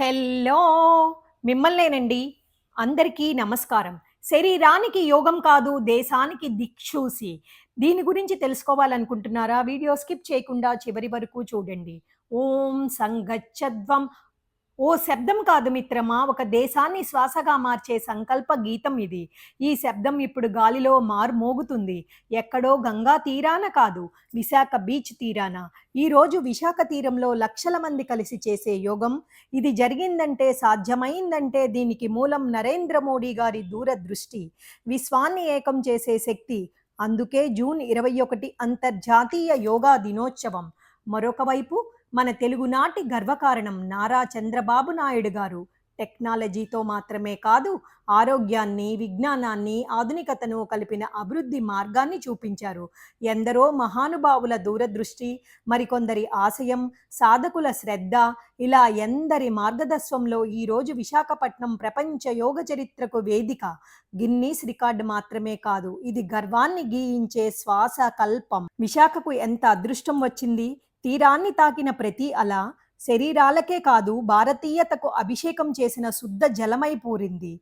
Hello మిమ్మల్నేనండి. అందరికీ నమస్కారం. శరీరానికి యోగం కాదు, దేశానికి దిక్సూసి. దీని గురించి తెలుసుకోవాలనుకుంటున్నారా? వీడియో స్కిప్ చేయకుండా చివరి వరకు చూడండి. ఓం సంగచ్చధ్వం. ఓ శబ్దం కాదు మిత్రమా, ఒక దేశాన్ని శ్వాసగా మార్చే సంకల్ప గీతం ఇది. ఈ శబ్దం ఇప్పుడు గాలిలో మార్మోగుతుంది. ఎక్కడో గంగా తీరాన కాదు, విశాఖ బీచ్ తీరాన. ఈరోజు విశాఖ తీరంలో లక్షల మంది కలిసి చేసే యోగం. ఇది జరిగిందంటే, సాధ్యమైందంటే దీనికి మూలం నరేంద్ర మోడీ గారి దూరదృష్టి, విశ్వాన్ని ఏకం చేసే శక్తి. అందుకే జూన్ 21 అంతర్జాతీయ యోగా దినోత్సవం. మరొక వైపు మన తెలుగునాటి గర్వకారణం నారా చంద్రబాబు నాయుడు గారు. టెక్నాలజీతో మాత్రమే కాదు, ఆరోగ్యాన్ని, విజ్ఞానాన్ని, ఆధునికతను కలిపిన అభివృద్ధి మార్గాన్ని చూపించారు. ఎందరో మహానుభావుల దూరదృష్టి, మరికొందరి ఆశయం, సాధకుల శ్రద్ధ, ఇలా ఎందరి మార్గదర్శనంలో ఈరోజు విశాఖపట్నం ప్రపంచ యోగ చరిత్రకు వేదిక. గిన్నీస్ రికార్డు మాత్రమే కాదు, ఇది గర్వాన్ని గీయించే శ్వాస కల్పం. విశాఖకు ఎంత అదృష్టం వచ్చింది. తీరాన్ని తాకిన ప్రతి అల శరీరాలకే కాదు, భారతీయతకు అభిషేకం చేసిన శుద్ధ జలమై పూరింది.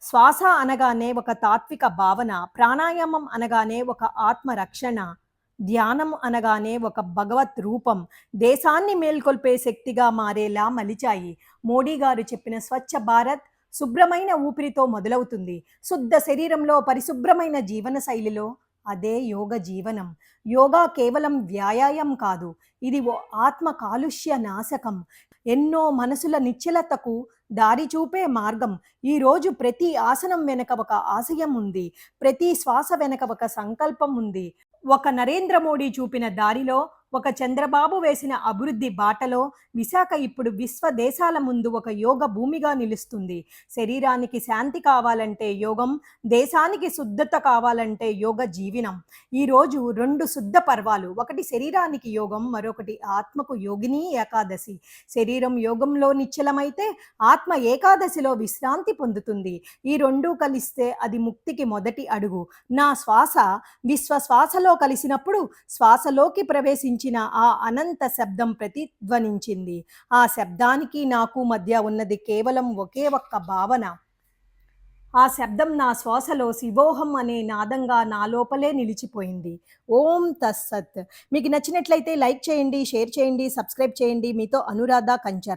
శ్వాస అనగానే ఒక తాత్విక భావన, ప్రాణాయామం అనగానే ఒక ఆత్మరక్షణ, ధ్యానం అనగానే ఒక భగవత్ రూపం, దేశాన్ని మేల్కొల్పే శక్తిగా మారేలా మలిచాయి. మోడీ గారు చెప్పిన స్వచ్ఛ భారత్ శుభ్రమైన ఊపిరితో మొదలవుతుంది. శుద్ధ శరీరంలో, పరిశుభ్రమైన జీవన శైలిలో. అదే యోగ జీవనం. యోగా కేవలం వ్యాయామం కాదు, ఇది ఓ ఆత్మ కాలుష్య నాశకం. ఎన్నో మనసుల నిశ్చలతకు దారి చూపే మార్గం. ఈరోజు ప్రతి ఆసనం వెనక ఒక ఆశయం ఉంది, ప్రతి శ్వాస వెనక ఒక సంకల్పం ఉంది. ఒక నరేంద్ర మోడీ చూపిన దారిలో, ఒక చంద్రబాబు వేసిన అభివృద్ధి బాటలో విశాఖ ఇప్పుడు విశ్వ దేశాల ముందు ఒక యోగ భూమిగా నిలుస్తుంది. శరీరానికి శాంతి కావాలంటే యోగం, దేశానికి శుద్ధత కావాలంటే యోగ జీవనం. ఈరోజు రెండు శుద్ధ పర్వాలు, ఒకటి శరీరానికి యోగం, మరొకటి ఆత్మకు యోగిని ఏకాదశి. శరీరం యోగంలో నిశ్చలమైతే ఆత్మ ఏకాదశిలో విశ్రాంతి పొందుతుంది. ఈ రెండూ కలిస్తే అది ముక్తికి మొదటి అడుగు. నా శ్వాస విశ్వ శ్వాసలో కలిసినప్పుడు శ్వాసలోకి ప్రవేశించిన ఆ అనంత శబ్దం ప్రతిధ్వనించింది. ఆ శబ్దానికి నాకు మధ్య ఉన్నది కేవలం ఒకే ఒక్క భావన. ఆ శబ్దం నా శ్వాసలో శివోహం అనే నాదంగా నా లోపలే నిలిచిపోయింది. ఓం తస్సత్. మీకు నచ్చినట్లయితే లైక్ చేయండి, షేర్ చేయండి, సబ్స్క్రైబ్ చేయండి. మీతో అనురాధ కంచర్.